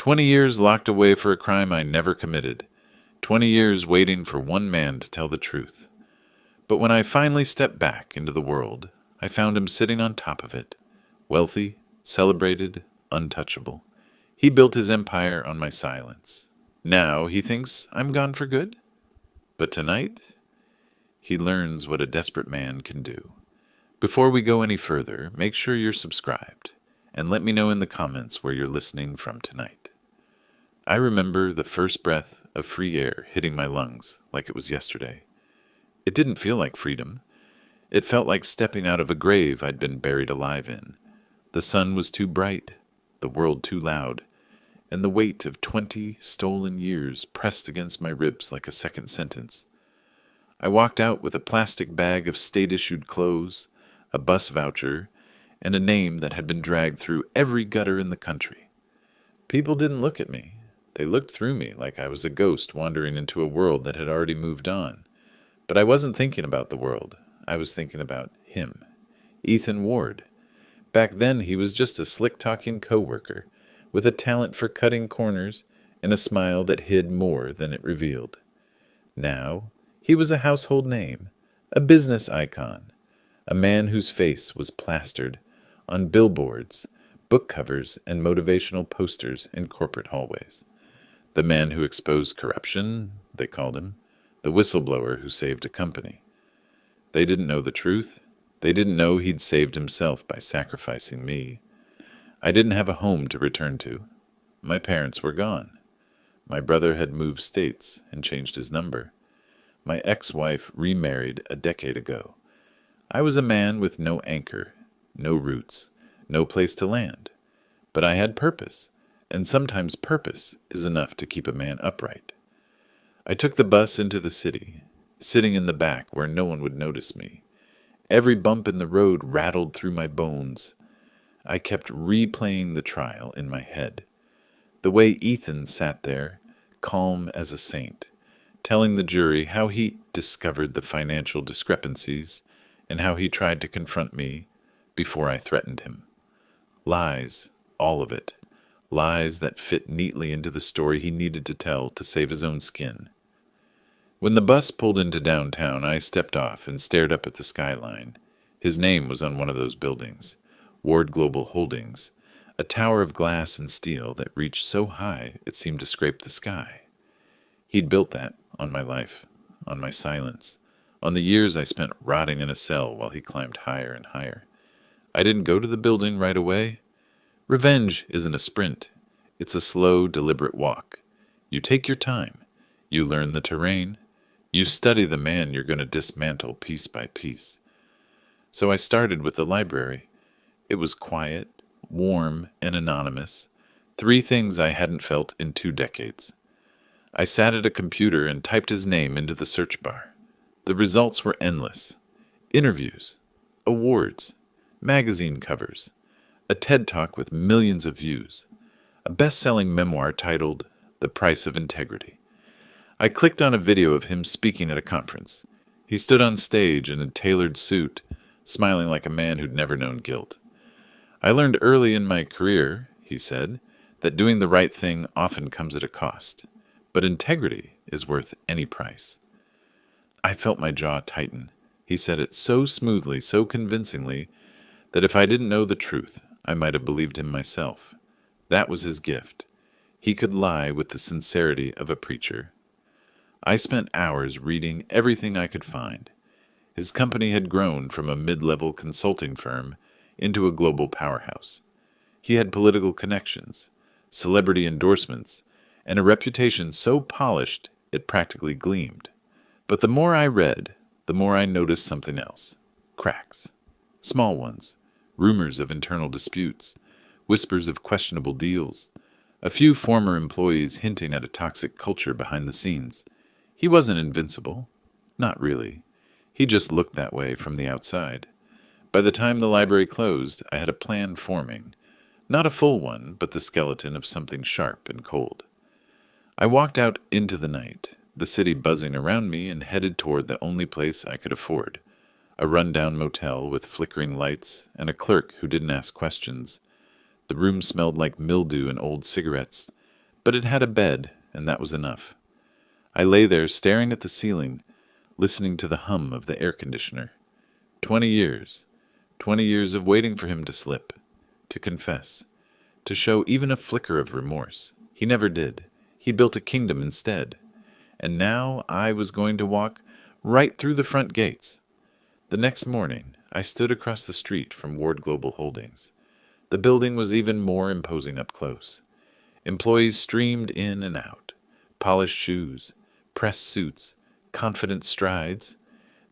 20 years locked away for a crime I never committed. 20 years waiting for one man to tell the truth. But when I finally stepped back into the world, I found him sitting on top of it. Wealthy, celebrated, untouchable. He built his empire on my silence. Now he thinks I'm gone for good. But tonight, he learns what a desperate man can do. Before we go any further, make sure you're subscribed, and let me know in the comments where you're listening from tonight. I remember the first breath of free air hitting my lungs like it was yesterday. It didn't feel like freedom. It felt like stepping out of a grave I'd been buried alive in. The sun was too bright, the world too loud, and the weight of 20 stolen years pressed against my ribs like a second sentence. I walked out with a plastic bag of state-issued clothes, a bus voucher, and a name that had been dragged through every gutter in the country. People didn't look at me. They looked through me like I was a ghost wandering into a world that had already moved on. But I wasn't thinking about the world. I was thinking about him, Ethan Ward. Back then, he was just a slick-talking coworker with a talent for cutting corners and a smile that hid more than it revealed. Now, he was a household name, a business icon, a man whose face was plastered on billboards, book covers, and motivational posters in corporate hallways. The man who exposed corruption, they called him, the whistleblower who saved a company. They didn't know the truth. They didn't know he'd saved himself by sacrificing me. I didn't have a home to return to. My parents were gone. My brother had moved states and changed his number. My ex-wife remarried a decade ago. I was a man with no anchor, no roots, no place to land. But I had purpose, and sometimes purpose is enough to keep a man upright. I took the bus into the city, sitting in the back where no one would notice me. Every bump in the road rattled through my bones. I kept replaying the trial in my head. The way Ethan sat there, calm as a saint, telling the jury how he discovered the financial discrepancies and how he tried to confront me before I threatened him. Lies, all of it. Lies that fit neatly into the story he needed to tell to save his own skin. When the bus pulled into downtown, I stepped off and stared up at the skyline. His name was on one of those buildings, Ward Global Holdings, a tower of glass and steel that reached so high it seemed to scrape the sky. He'd built that on my life, on my silence, on the years I spent rotting in a cell while he climbed higher and higher. I didn't go to the building right away. Revenge isn't a sprint. It's a slow, deliberate walk. You take your time. You learn the terrain. You study the man you're going to dismantle piece by piece. So I started with the library. It was quiet, warm, and anonymous. 3 things I hadn't felt in 2 decades. I sat at a computer and typed his name into the search bar. The results were endless. Interviews, awards, magazine covers, a TED Talk with millions of views, a best-selling memoir titled The Price of Integrity. I clicked on a video of him speaking at a conference. He stood on stage in a tailored suit, smiling like a man who'd never known guilt. I learned early in my career, he said, that doing the right thing often comes at a cost, but integrity is worth any price. I felt my jaw tighten. He said it so smoothly, so convincingly, that if I didn't know the truth, I might have believed him myself. That was his gift. He could lie with the sincerity of a preacher. I spent hours reading everything I could find. His company had grown from a mid-level consulting firm into a global powerhouse. He had political connections, celebrity endorsements, and a reputation so polished it practically gleamed. But the more I read, the more I noticed something else. Cracks. Small ones. Rumors of internal disputes. Whispers of questionable deals. A few former employees hinting at a toxic culture behind the scenes. He wasn't invincible. Not really. He just looked that way from the outside. By the time the library closed, I had a plan forming. Not a full one, but the skeleton of something sharp and cold. I walked out into the night, the city buzzing around me, and headed toward the only place I could afford. A rundown motel with flickering lights and a clerk who didn't ask questions. The room smelled like mildew and old cigarettes, but it had a bed, and that was enough. I lay there staring at the ceiling, listening to the hum of the air conditioner. 20 years. 20 years of waiting for him to slip, to confess, to show even a flicker of remorse. He never did. He built a kingdom instead. And now I was going to walk right through the front gates. The next morning, I stood across the street from Ward Global Holdings. The building was even more imposing up close. Employees streamed in and out. Polished shoes, pressed suits, confident strides.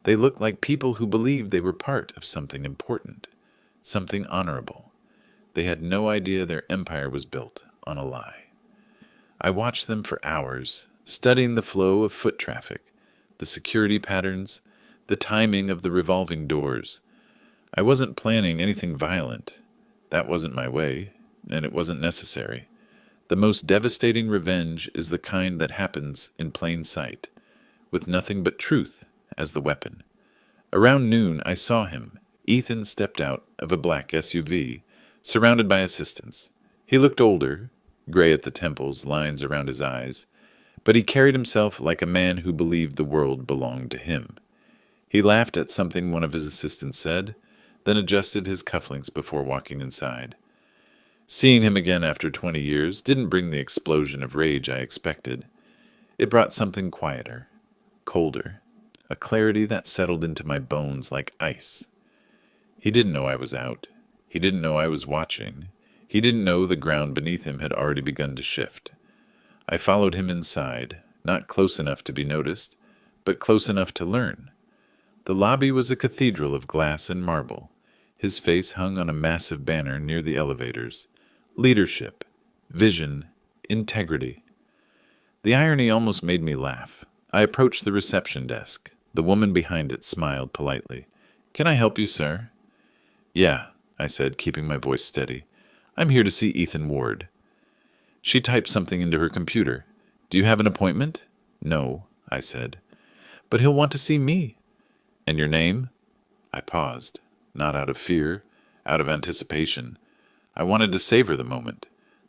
They looked like people who believed they were part of something important, something honorable. They had no idea their empire was built on a lie. I watched them for hours, studying the flow of foot traffic, the security patterns, the timing of the revolving doors. I wasn't planning anything violent. That wasn't my way, and it wasn't necessary. The most devastating revenge is the kind that happens in plain sight, with nothing but truth as the weapon. Around noon, I saw him. Ethan stepped out of a black SUV, surrounded by assistants. He looked older, gray at the temples, lines around his eyes, but he carried himself like a man who believed the world belonged to him. He laughed at something one of his assistants said, then adjusted his cufflinks before walking inside. Seeing him again after 20 years didn't bring the explosion of rage I expected. It brought something quieter, colder, a clarity that settled into my bones like ice. He didn't know I was out. He didn't know I was watching. He didn't know the ground beneath him had already begun to shift. I followed him inside, not close enough to be noticed, but close enough to learn. The lobby was a cathedral of glass and marble. His face hung on a massive banner near the elevators. Leadership, vision, integrity. The irony almost made me laugh. I approached the reception desk. The woman behind it smiled politely. "Can I help you, sir?" "Yeah," I said, keeping my voice steady. "I'm here to see Ethan Ward." She typed something into her computer. "Do you have an appointment?" "No," I said. "But he'll want to see me." "And your name?" I paused, not out of fear, out of anticipation. I wanted to savor the moment,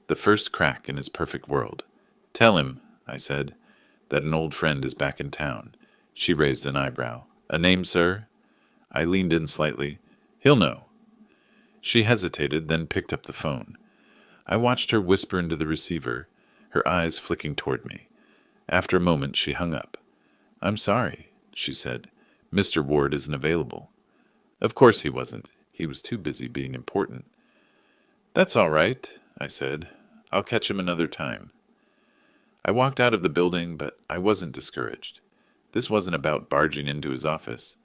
the first crack in his perfect world. "Tell him," I said, "that an old friend is back in town." She raised an eyebrow. "A name, sir?" I leaned in slightly. "He'll know." She hesitated, then picked up the phone. I watched her whisper into the receiver, her eyes flicking toward me. After a moment, she hung up. "I'm sorry," she said. "Mr. Ward isn't available." Of course he wasn't. He was too busy being important. "That's all right," I said. "I'll catch him another time." I walked out of the building, but I wasn't discouraged. This wasn't about barging into his office.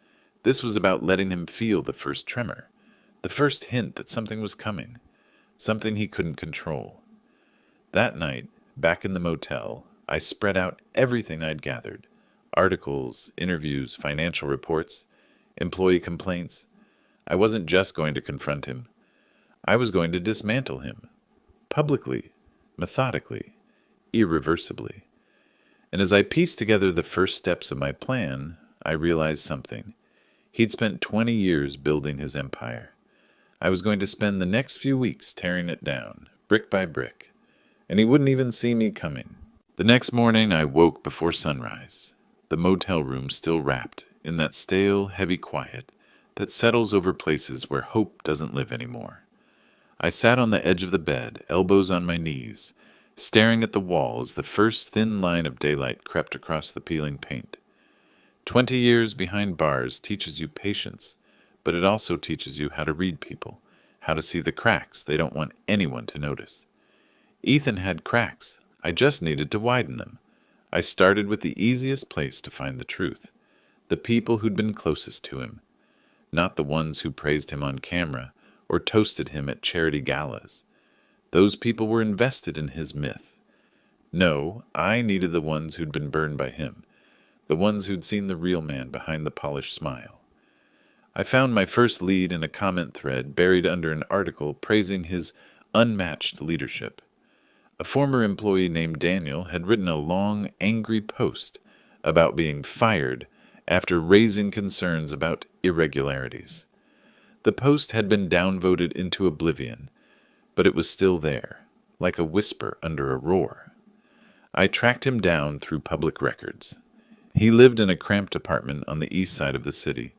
This was about letting him feel the first tremor, the first hint that something was coming, something he couldn't control. That night, back in the motel, I spread out everything I'd gathered: articles, interviews, financial reports, employee complaints. I wasn't just going to confront him. I was going to dismantle him. Publicly, methodically, irreversibly. And as I pieced together the first steps of my plan, I realized something. He'd spent 20 years building his empire. I was going to spend the next few weeks tearing it down, brick by brick. And he wouldn't even see me coming. The next morning I woke before sunrise, the motel room still wrapped in that stale, heavy quiet that settles over places where hope doesn't live anymore. I sat on the edge of the bed, elbows on my knees, staring at the wall as the first thin line of daylight crept across the peeling paint. 20 years behind bars teaches you patience, but it also teaches you how to read people, how to see the cracks they don't want anyone to notice. Ethan had cracks. I just needed to widen them. I started with the easiest place to find the truth, the people who'd been closest to him, not the ones who praised him on camera or toasted him at charity galas. Those people were invested in his myth. No, I needed the ones who'd been burned by him, the ones who'd seen the real man behind the polished smile. I found my first lead in a comment thread buried under an article praising his unmatched leadership. A former employee named Daniel had written a long, angry post about being fired after raising concerns about irregularities. The post had been downvoted into oblivion, but it was still there, like a whisper under a roar. I tracked him down through public records. He lived in a cramped apartment on the east side of the city.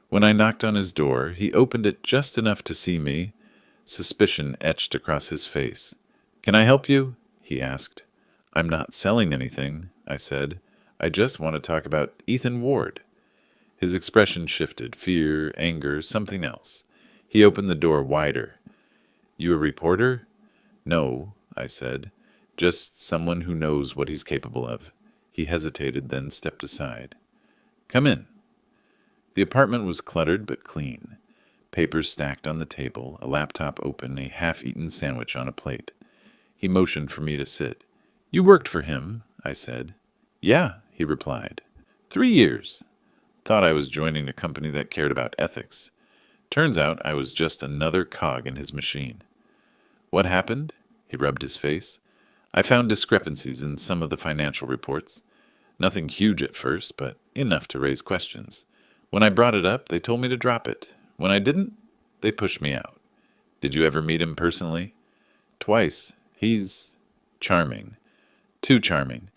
When I knocked on his door, he opened it just enough to see me, suspicion etched across his face. "Can I help you?" he asked. "I'm not selling anything," I said. "I just want to talk about Ethan Ward." His expression shifted, fear, anger, something else. He opened the door wider. "You a reporter?" "No," I said. "Just someone who knows what he's capable of." He hesitated, then stepped aside. "Come in." The apartment was cluttered but clean. Papers stacked on the table, a laptop open, a half-eaten sandwich on a plate. He motioned for me to sit. "You worked for him," I said. "Yeah," he replied. 3 years. Thought I was joining a company that cared about ethics. Turns out I was just another cog in his machine. "What happened?" He rubbed his face. "I found discrepancies in some of the financial reports. Nothing huge at first, but enough to raise questions. When I brought it up, they told me to drop it. When I didn't, they pushed me out." "Did you ever meet him personally?" "Twice. He's charming. Too charming.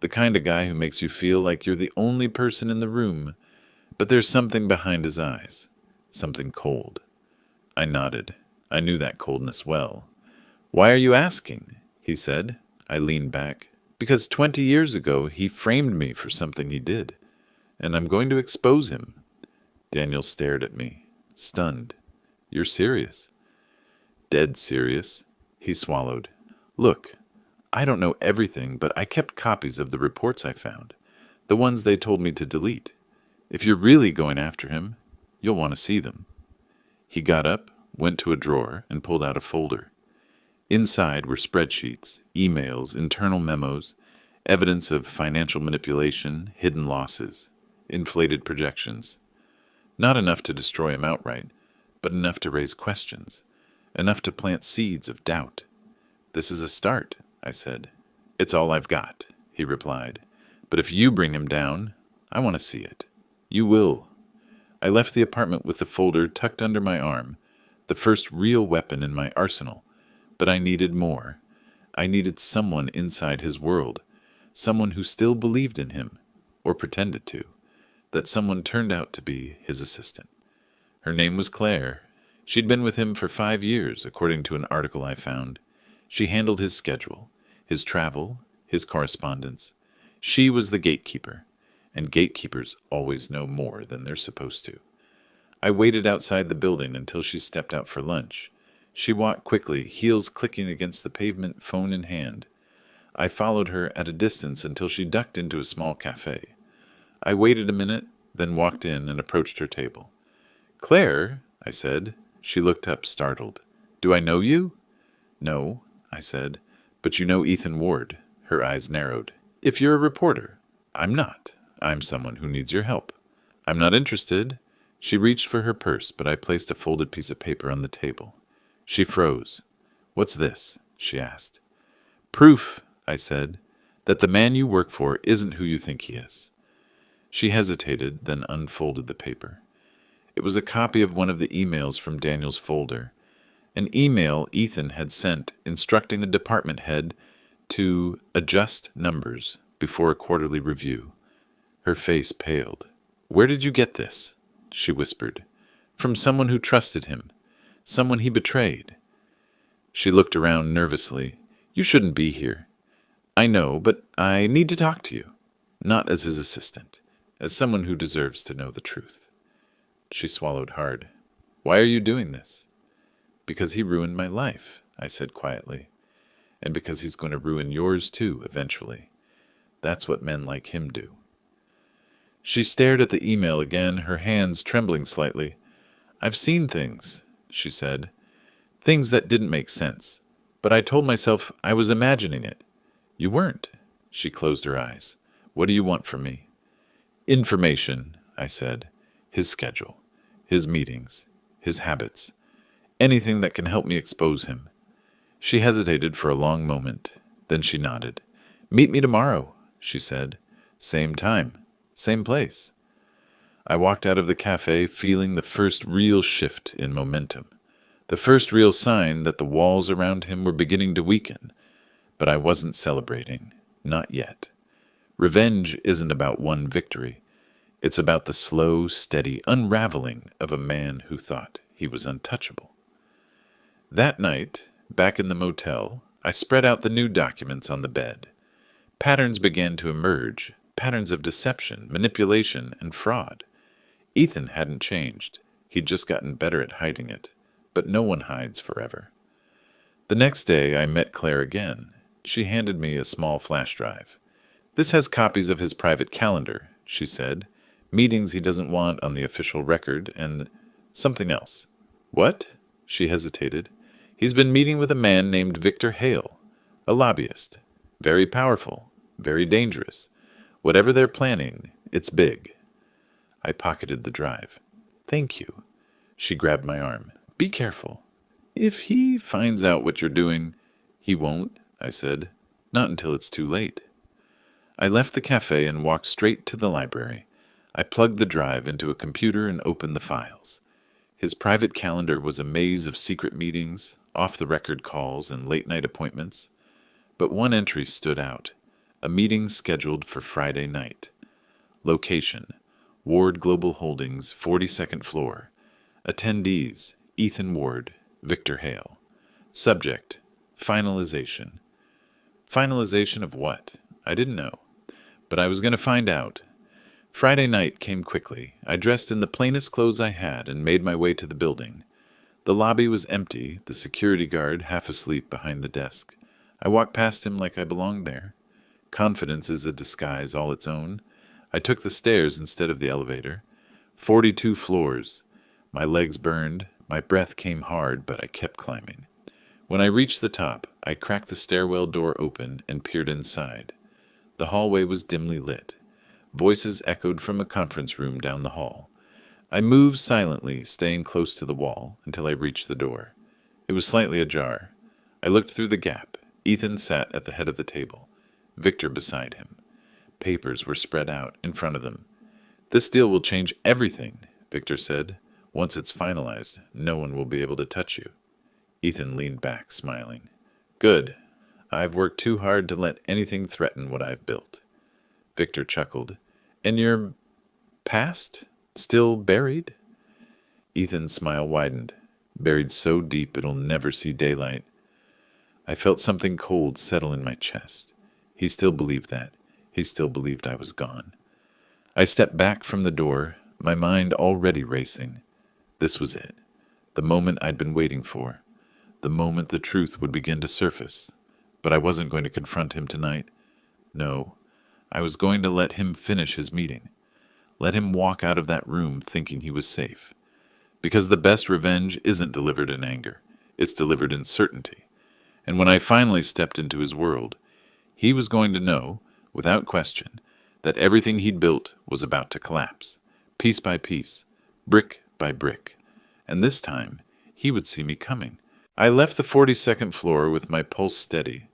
The kind of guy who makes you feel like you're the only person in the room. But there's something behind his eyes. Something cold." I nodded. I knew that coldness well. "Why are you asking?" he said. I leaned back. "Because 20 years ago he framed me for something he did. And I'm going to expose him." Daniel stared at me, stunned. "You're serious?" "Dead serious." He swallowed. "Look, I don't know everything, but I kept copies of the reports I found, the ones they told me to delete. If you're really going after him, you'll want to see them." He got up, went to a drawer, and pulled out a folder. Inside were spreadsheets, emails, internal memos, evidence of financial manipulation, hidden losses, inflated projections. Not enough to destroy him outright, but enough to raise questions, enough to plant seeds of doubt. "This is a start," I said. "It's all I've got," he replied. "But if you bring him down, I want to see it." "You will." I left the apartment with the folder tucked under my arm, the first real weapon in my arsenal. But I needed more. I needed someone inside his world, someone who still believed in him, or pretended to. That someone turned out to be his assistant. Her name was Claire. She'd been with him for 5 years, according to an article I found. She handled his schedule, his travel, his correspondence. She was the gatekeeper, and gatekeepers always know more than they're supposed to. I waited outside the building until she stepped out for lunch. She walked quickly, heels clicking against the pavement, phone in hand. I followed her at a distance until she ducked into a small cafe. I waited a minute, then walked in and approached her table. "Claire," I said. She looked up, startled. "Do I know you?" "No," I said. "But you know Ethan Ward." Her eyes narrowed. "If you're a reporter." "I'm not. I'm someone who needs your help." "I'm not interested." She reached for her purse, but I placed a folded piece of paper on the table. She froze. "What's this?" she asked. "Proof," I said, "that the man you work for isn't who you think he is." She hesitated, then unfolded the paper. It was a copy of one of the emails from Daniel's folder, an email Ethan had sent instructing a department head to adjust numbers before a quarterly review. Her face paled. "Where did you get this?" she whispered. "From someone who trusted him. Someone he betrayed." She looked around nervously. "You shouldn't be here." "I know, but I need to talk to you. Not as his assistant. As someone who deserves to know the truth." She swallowed hard. "Why are you doing this?" "Because he ruined my life," I said quietly. "And because he's going to ruin yours too, eventually. That's what men like him do." She stared at the email again, her hands trembling slightly. "I've seen things," she said. "Things that didn't make sense. But I told myself I was imagining it." "You weren't." She closed her eyes. "What do you want from me?" "Information," I said. "His schedule, his meetings, his habits. Anything that can help me expose him." She hesitated for a long moment. Then she nodded. "Meet me tomorrow," she said. "Same time, same place." I walked out of the cafe feeling the first real shift in momentum, the first real sign that the walls around him were beginning to weaken. But I wasn't celebrating. Not yet. Revenge isn't about one victory. It's about the slow, steady unraveling of a man who thought he was untouchable. That night, back in the motel, I spread out the new documents on the bed. Patterns began to emerge, patterns of deception, manipulation, and fraud. Ethan hadn't changed. He'd just gotten better at hiding it. But no one hides forever. The next day, I met Claire again. She handed me a small flash drive. "This has copies of his private calendar," she said. "Meetings he doesn't want on the official record, and something else." "What?" She hesitated. "He's been meeting with a man named Victor Hale, a lobbyist. Very powerful, very dangerous. Whatever they're planning, it's big." I pocketed the drive. "Thank you." She grabbed my arm. "Be careful. If he finds out what you're doing—" "He won't," I said. "Not until it's too late." I left the cafe and walked straight to the library. I plugged the drive into a computer and opened the files. His private calendar was a maze of secret meetings, off-the-record calls, and late-night appointments. But one entry stood out. A meeting scheduled for Friday night. Location: Ward Global Holdings, 42nd floor. Attendees: Ethan Ward, Victor Hale. Subject: finalization. Finalization of what? I didn't know. But I was going to find out. Friday night came quickly. I dressed in the plainest clothes I had and made my way to the building. The lobby was empty, the security guard half asleep behind the desk. I walked past him like I belonged there. Confidence is a disguise all its own. I took the stairs instead of the elevator. 42 floors. My legs burned. My breath came hard, but I kept climbing. When I reached the top, I cracked the stairwell door open and peered inside. The hallway was dimly lit. Voices echoed from a conference room down the hall. I moved silently, staying close to the wall, until I reached the door. It was slightly ajar. I looked through the gap. Ethan sat at the head of the table, Victor beside him. Papers were spread out in front of them. "This deal will change everything," Victor said. "Once it's finalized, no one will be able to touch you." Ethan leaned back, smiling. "Good. I've worked too hard to let anything threaten what I've built." Victor chuckled. "And your past? Still buried?" Ethan's smile widened. "Buried so deep it'll never see daylight." I felt something cold settle in my chest. He still believed that. He still believed I was gone. I stepped back from the door, my mind already racing. This was it. The moment I'd been waiting for. The moment the truth would begin to surface. But I wasn't going to confront him tonight. No. I was going to let him finish his meeting. Let him walk out of that room thinking he was safe. Because the best revenge isn't delivered in anger. It's delivered in certainty. And when I finally stepped into his world, he was going to know, without question, that everything he'd built was about to collapse, piece by piece, brick by brick. And this time, he would see me coming. I left the 42nd floor with my pulse steady,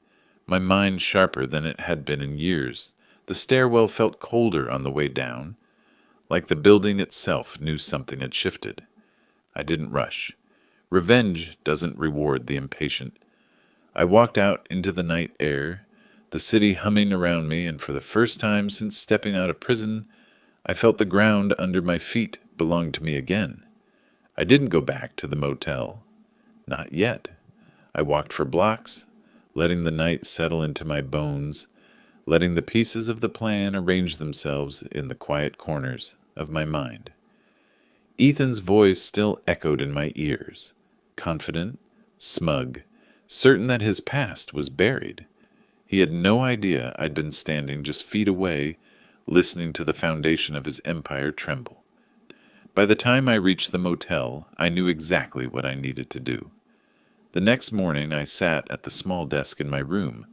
my mind sharper than it had been in years. The stairwell felt colder on the way down, like the building itself knew something had shifted. I didn't rush. Revenge doesn't reward the impatient. I walked out into the night air, the city humming around me, and for the first time since stepping out of prison, I felt the ground under my feet belonged to me again. I didn't go back to the motel. Not yet. I walked for blocks, letting the night settle into my bones, letting the pieces of the plan arrange themselves in the quiet corners of my mind. Ethan's voice still echoed in my ears, confident, smug, certain that his past was buried. He had no idea I'd been standing just feet away, listening to the foundation of his empire tremble. By the time I reached the motel, I knew exactly what I needed to do. The next morning, I sat at the small desk in my room,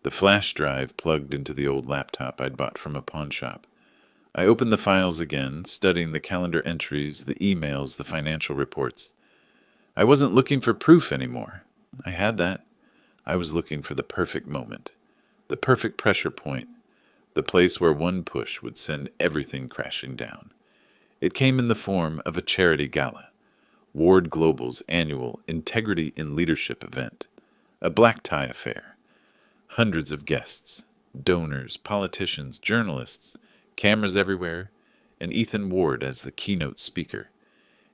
the flash drive plugged into the old laptop I'd bought from a pawn shop. I opened the files again, studying the calendar entries, the emails, the financial reports. I wasn't looking for proof anymore. I had that. I was looking for the perfect moment, the perfect pressure point, the place where one push would send everything crashing down. It came in the form of a charity gala, Ward Global's annual Integrity in Leadership event, a black tie affair. Hundreds of guests, Donors, politicians, journalists, cameras everywhere, and Ethan Ward as the keynote speaker.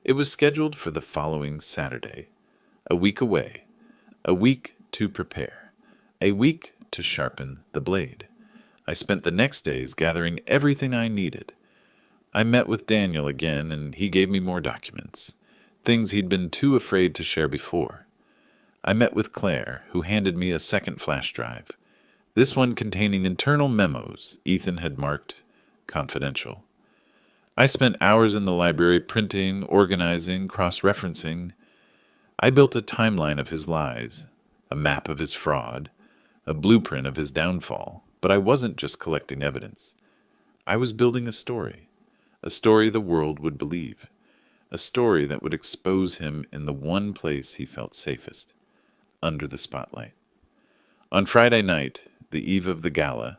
It was scheduled for the following Saturday. A week away. A week to prepare. A week to sharpen the blade. I spent the next days gathering everything I needed. I met with Daniel again, and he gave me more documents, things he'd been too afraid to share before. I met with Claire, who handed me a second flash drive, this one containing internal memos Ethan had marked confidential. I spent hours in the library printing, organizing, cross-referencing. I built a timeline of his lies, a map of his fraud, a blueprint of his downfall, but I wasn't just collecting evidence. I was building a story the world would believe, a story that would expose him in the one place he felt safest, under the spotlight. On Friday night, the eve of the gala,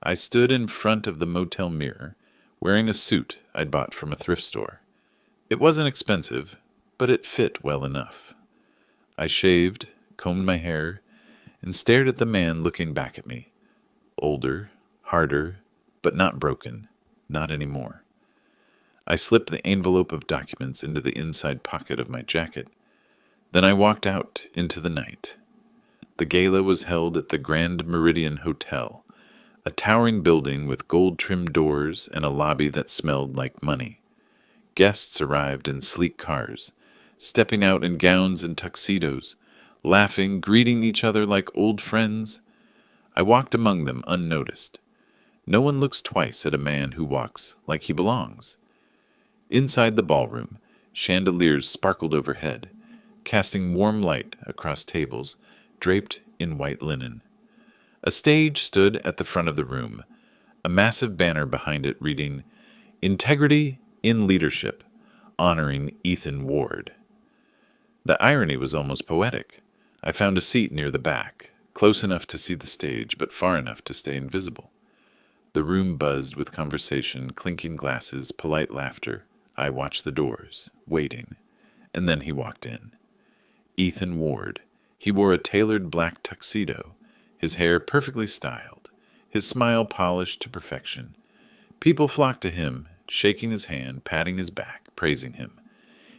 I stood in front of the motel mirror, wearing a suit I'd bought from a thrift store. It wasn't expensive, but it fit well enough. I shaved, combed my hair, and stared at the man looking back at me. Older, harder, but not broken, not anymore. I slipped the envelope of documents into the inside pocket of my jacket. Then I walked out into the night. The gala was held at the Grand Meridian Hotel, a towering building with gold-trimmed doors and a lobby that smelled like money. Guests arrived in sleek cars, stepping out in gowns and tuxedos, laughing, greeting each other like old friends. I walked among them unnoticed. No one looks twice at a man who walks like he belongs. Inside the ballroom, chandeliers sparkled overhead, casting warm light across tables draped in white linen. A stage stood at the front of the room, a massive banner behind it reading, "Integrity in Leadership, Honoring Ethan Ward." The irony was almost poetic. I found a seat near the back, close enough to see the stage, but far enough to stay invisible. The room buzzed with conversation, clinking glasses, polite laughter. I watched the doors, waiting, and then he walked in. Ethan Ward. He wore a tailored black tuxedo, his hair perfectly styled, his smile polished to perfection. People flocked to him, shaking his hand, patting his back, praising him.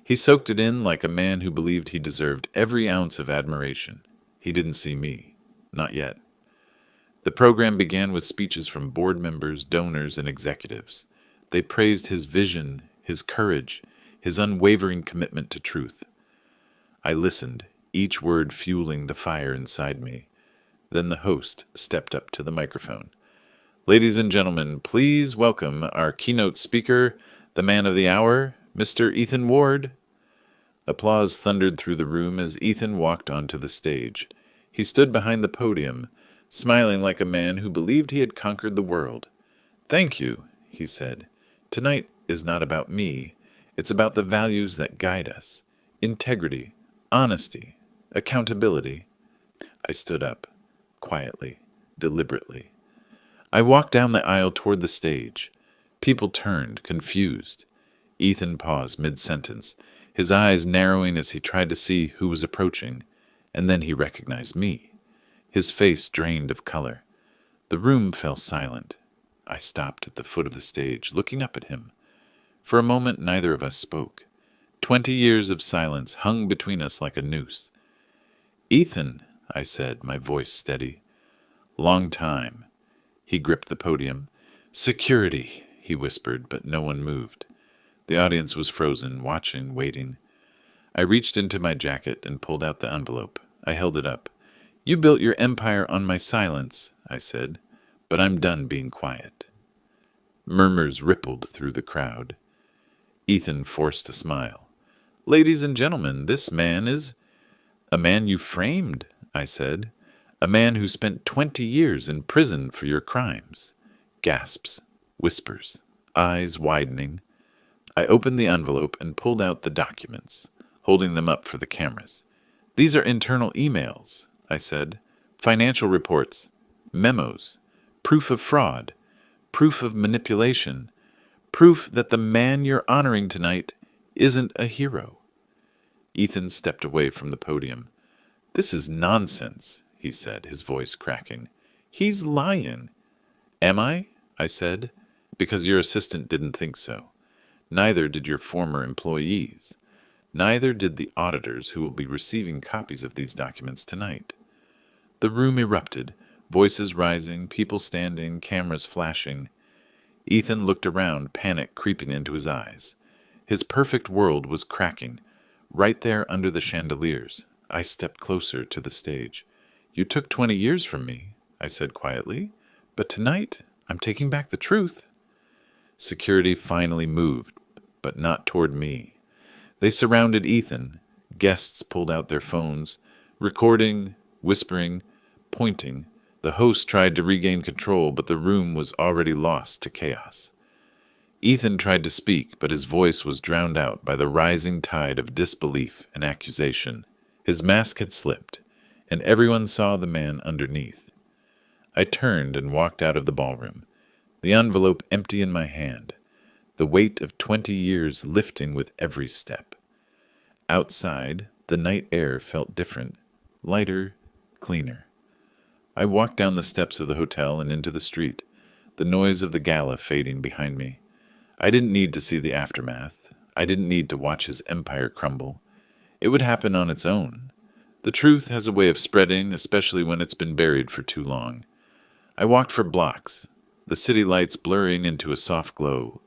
He soaked it in like a man who believed he deserved every ounce of admiration. He didn't see me. Not yet. The program began with speeches from board members, donors, and executives. They praised his vision, his courage, his unwavering commitment to truth. I listened, each word fueling the fire inside me. Then the host stepped up to the microphone. "Ladies and gentlemen, please welcome our keynote speaker, the man of the hour, Mr. Ethan Ward." Applause thundered through the room as Ethan walked onto the stage. He stood behind the podium, smiling like a man who believed he had conquered the world. "Thank you," he said. "Tonight is not about me. It's about the values that guide us. Integrity, honesty, accountability." I stood up, quietly, deliberately. I walked down the aisle toward the stage. People turned, confused. Ethan paused mid-sentence, his eyes narrowing as he tried to see who was approaching, and then he recognized me. His face drained of color. The room fell silent. I stopped at the foot of the stage, looking up at him. For a moment, neither of us spoke. 20 years of silence hung between us like a noose. "Ethan," I said, my voice steady. "Long time." He gripped the podium. "Security," he whispered, but no one moved. The audience was frozen, watching, waiting. I reached into my jacket and pulled out the envelope. I held it up. "You built your empire on my silence," I said, "but I'm done being quiet." Murmurs rippled through the crowd. Ethan forced a smile. "Ladies and gentlemen, this man is—" "A man you framed," I said. "A man who spent 20 years in prison for your crimes." Gasps, whispers, eyes widening. I opened the envelope and pulled out the documents, holding them up for the cameras. "These are internal emails," I said. "Financial reports, memos, proof of fraud, proof of manipulation, proof that the man you're honoring tonight isn't a hero." Ethan stepped away from the podium. "This is nonsense," he said, his voice cracking. "He's lying. Am I? I said, because your assistant didn't think so. Neither did your former employees. Neither did the auditors who will be receiving copies of these documents tonight. The room erupted, voices rising, people standing, cameras flashing. Ethan looked around, panic creeping into his eyes. His perfect world was cracking, right there under the chandeliers. I stepped closer to the stage. You took 20 years from me, I said quietly, but tonight I'm taking back the truth. Security finally moved, but not toward me. They surrounded Ethan. Guests pulled out their phones, recording, whispering, pointing. The host tried to regain control, but the room was already lost to chaos. Ethan tried to speak, but his voice was drowned out by the rising tide of disbelief and accusation. His mask had slipped, and everyone saw the man underneath. I turned and walked out of the ballroom, the envelope empty in my hand, the weight of 20 years lifting with every step. Outside, the night air felt different, lighter, cleaner. I walked down the steps of the hotel and into the street, the noise of the gala fading behind me. I didn't need to see the aftermath. I didn't need to watch his empire crumble. It would happen on its own. The truth has a way of spreading, especially when it's been buried for too long. I walked for blocks, the city lights blurring into a soft glow.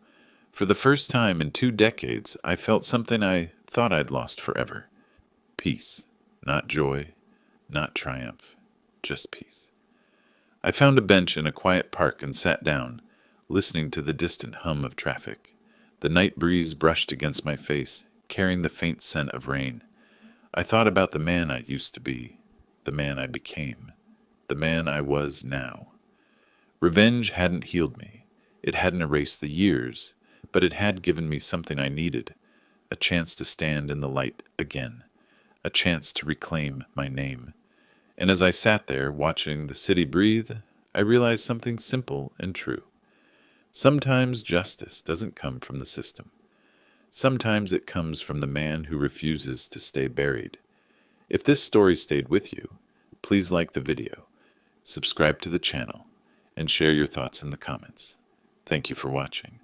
For the first time in 2 decades, I felt something I thought I'd lost forever. Peace. Not joy, not triumph, just peace. I found a bench in a quiet park and sat down, listening to the distant hum of traffic. The night breeze brushed against my face, carrying the faint scent of rain. I thought about the man I used to be, the man I became, the man I was now. Revenge hadn't healed me. It hadn't erased the years, but it had given me something I needed, a chance to stand in the light again, a chance to reclaim my name. And as I sat there watching the city breathe, I realized something simple and true. Sometimes justice doesn't come from the system. Sometimes it comes from the man who refuses to stay buried. If this story stayed with you, please like the video, subscribe to the channel, and share your thoughts in the comments. Thank you for watching.